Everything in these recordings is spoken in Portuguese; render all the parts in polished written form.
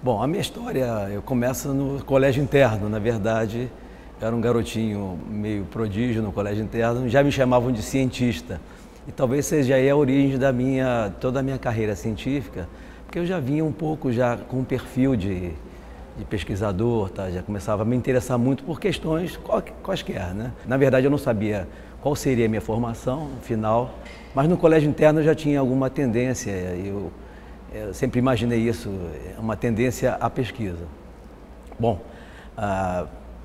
Bom, a minha história, eu começo no colégio interno, na verdade, eu era um garotinho meio prodígio no colégio interno, já me chamavam de cientista. E talvez seja aí a origem toda a minha carreira científica, porque eu já vinha um pouco já com um perfil de pesquisador, tá? Já começava a me interessar muito por questões quaisquer, né? Na verdade, eu não sabia qual seria a minha formação final, mas no colégio interno eu já tinha alguma tendência, eu sempre imaginei isso, uma tendência à pesquisa. Bom,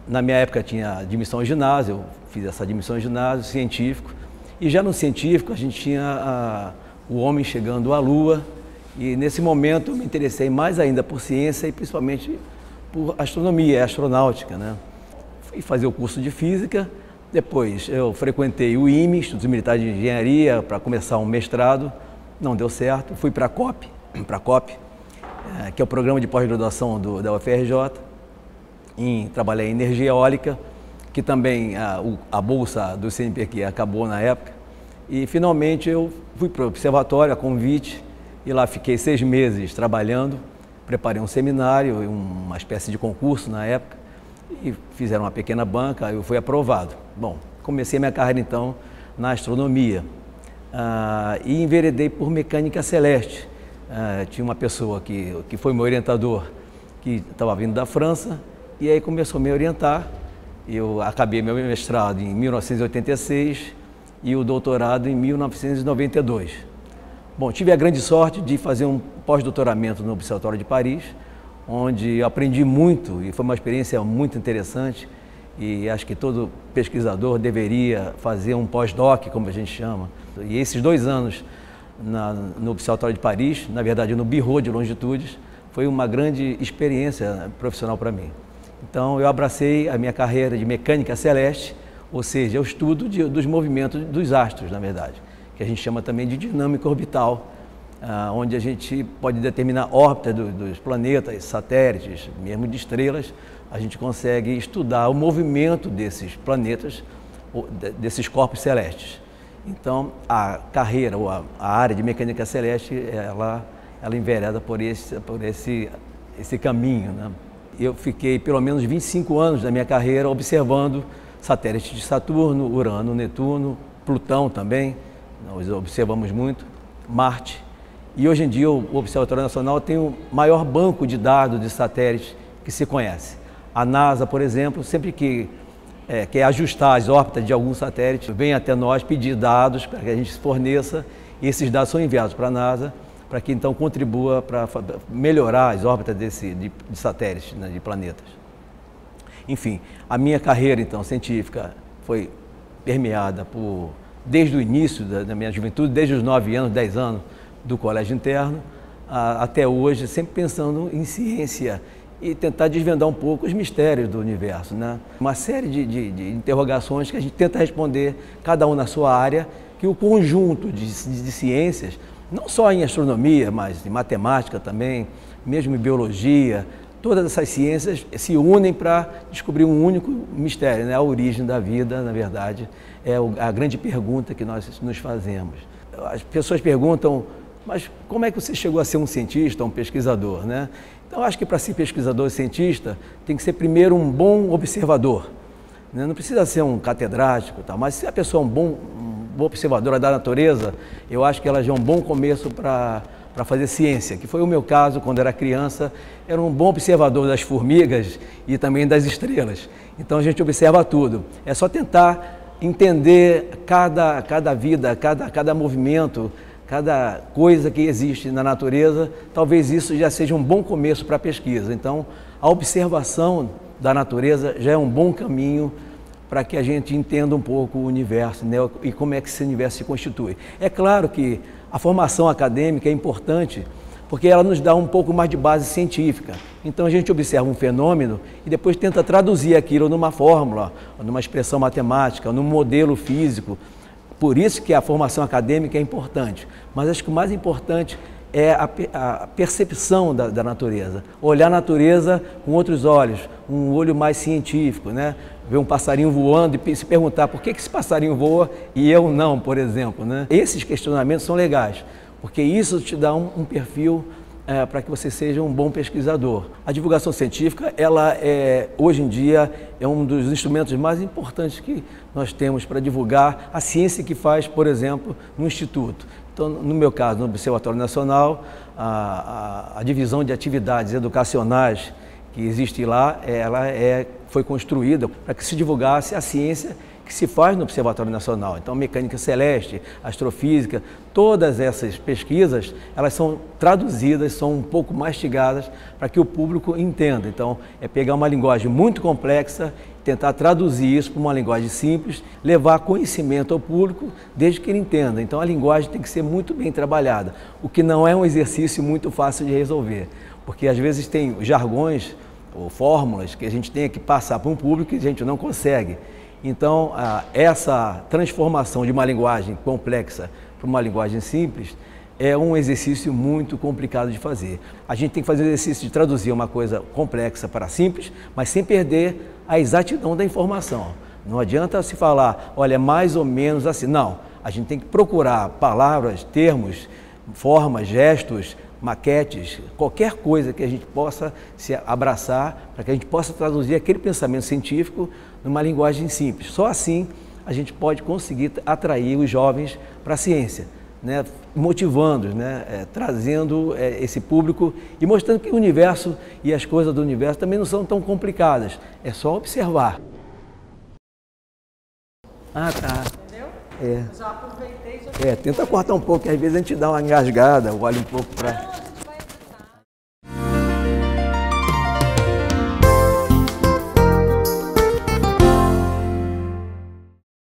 na minha época tinha admissão ao ginásio, eu fiz essa admissão ao ginásio científico, e já no científico a gente tinha o homem chegando à Lua, e nesse momento eu me interessei mais ainda por ciência e principalmente por astronomia, astronáutica, né? Fui fazer o curso de física, depois eu frequentei o IME, Instituto Militar de Engenharia, para começar um mestrado, não deu certo, fui para a COP, que é o programa de pós-graduação da UFRJ, trabalhei em energia eólica, que também a bolsa do CNPq acabou na época, e finalmente eu fui para o observatório, a convite, e lá fiquei 6 meses trabalhando, preparei um seminário, uma espécie de concurso na época, e fizeram uma pequena banca, eu fui aprovado. Bom, comecei minha carreira então na astronomia e enveredei por mecânica celeste. Tinha uma pessoa que foi meu orientador, que estava vindo da França, e aí começou a me orientar. Eu acabei meu mestrado em 1986 e o doutorado em 1992. Bom, tive a grande sorte de fazer um pós-doutoramento no Observatório de Paris, onde eu aprendi muito e foi uma experiência muito interessante, e acho que todo pesquisador deveria fazer um pós-doc, como a gente chama. E esses 2 anos no Observatório de Paris, na verdade no Bureau de Longitudes, foi uma grande experiência profissional para mim. Então eu abracei a minha carreira de mecânica celeste, ou seja, o estudo dos movimentos dos astros, na verdade, que a gente chama também de dinâmica orbital, onde a gente pode determinar a órbita dos planetas, satélites, mesmo de estrelas, a gente consegue estudar o movimento desses planetas, desses corpos celestes. Então, a carreira, ou a área de mecânica celeste, ela envereda por esse caminho, né? Eu fiquei pelo menos 25 anos da minha carreira observando satélites de Saturno, Urano, Netuno, Plutão também, nós observamos muito, Marte. E hoje em dia o Observatório Nacional tem o maior banco de dados de satélites que se conhece. A NASA, por exemplo, sempre que quer ajustar as órbitas de algum satélite, vem até nós pedir dados para que a gente forneça, e esses dados são enviados para a NASA, para que então contribua para melhorar as órbitas de satélites, né, de planetas. Enfim, a minha carreira então científica foi permeada desde o início da minha juventude, desde os 9 anos, 10 anos do colégio interno, até hoje, sempre pensando em ciência e tentar desvendar um pouco os mistérios do universo, né? Uma série de interrogações que a gente tenta responder, cada um na sua área, que o conjunto de ciências, não só em astronomia, mas em matemática também, mesmo em biologia, todas essas ciências se unem para descobrir um único mistério, né? A origem da vida, na verdade, é a grande pergunta que nós nos fazemos. As pessoas perguntam, mas como é que você chegou a ser um cientista, um pesquisador, né? Então, acho que para ser pesquisador e cientista, tem que ser primeiro um bom observador, né? Não precisa ser um catedrático, tá? Mas se a pessoa é um bom observadora da natureza, eu acho que ela já é um bom começo para fazer ciência, que foi o meu caso quando era criança, era um bom observador das formigas e também das estrelas. Então, a gente observa tudo. É só tentar entender cada vida, cada movimento, cada coisa que existe na natureza. Talvez isso já seja um bom começo para a pesquisa. Então, a observação da natureza já é um bom caminho para que a gente entenda um pouco o universo, né? E como é que esse universo se constitui. É claro que a formação acadêmica é importante, porque ela nos dá um pouco mais de base científica. Então a gente observa um fenômeno e depois tenta traduzir aquilo numa fórmula, numa expressão matemática, num modelo físico. Por isso que a formação acadêmica é importante. Mas acho que o mais importante é a percepção da natureza. Olhar a natureza com outros olhos, um olho mais científico, né? Ver um passarinho voando e se perguntar por que esse passarinho voa e eu não, por exemplo, né? Esses questionamentos são legais, porque isso te dá um perfil para que você seja um bom pesquisador. A divulgação científica, ela hoje em dia, é um dos instrumentos mais importantes que nós temos para divulgar a ciência que faz, por exemplo, no Instituto. Então, no meu caso, no Observatório Nacional, a divisão de atividades educacionais que existe lá, ela foi construída para que se divulgasse a ciência que se faz no Observatório Nacional. Então, mecânica celeste, astrofísica, todas essas pesquisas, elas são traduzidas, são um pouco mastigadas para que o público entenda. Então, é pegar uma linguagem muito complexa, tentar traduzir isso para uma linguagem simples, levar conhecimento ao público desde que ele entenda. Então, a linguagem tem que ser muito bem trabalhada, o que não é um exercício muito fácil de resolver, porque às vezes tem jargões ou fórmulas que a gente tem que passar para um público e a gente não consegue. Então, essa transformação de uma linguagem complexa para uma linguagem simples é um exercício muito complicado de fazer. A gente tem que fazer o exercício de traduzir uma coisa complexa para simples, mas sem perder a exatidão da informação. Não adianta se falar, olha, é mais ou menos assim. Não, a gente tem que procurar palavras, termos, formas, gestos, maquetes, qualquer coisa que a gente possa se abraçar para que a gente possa traduzir aquele pensamento científico numa linguagem simples. Só assim a gente pode conseguir atrair os jovens para a ciência, né? Motivando-os, né? Trazendo esse público e mostrando que o universo e as coisas do universo também não são tão complicadas, é só observar. Ah, tá. Entendeu? Já aproveitei. Já Tenta cortar um pouco, que às vezes a gente dá uma engasgada, olha um pouco para...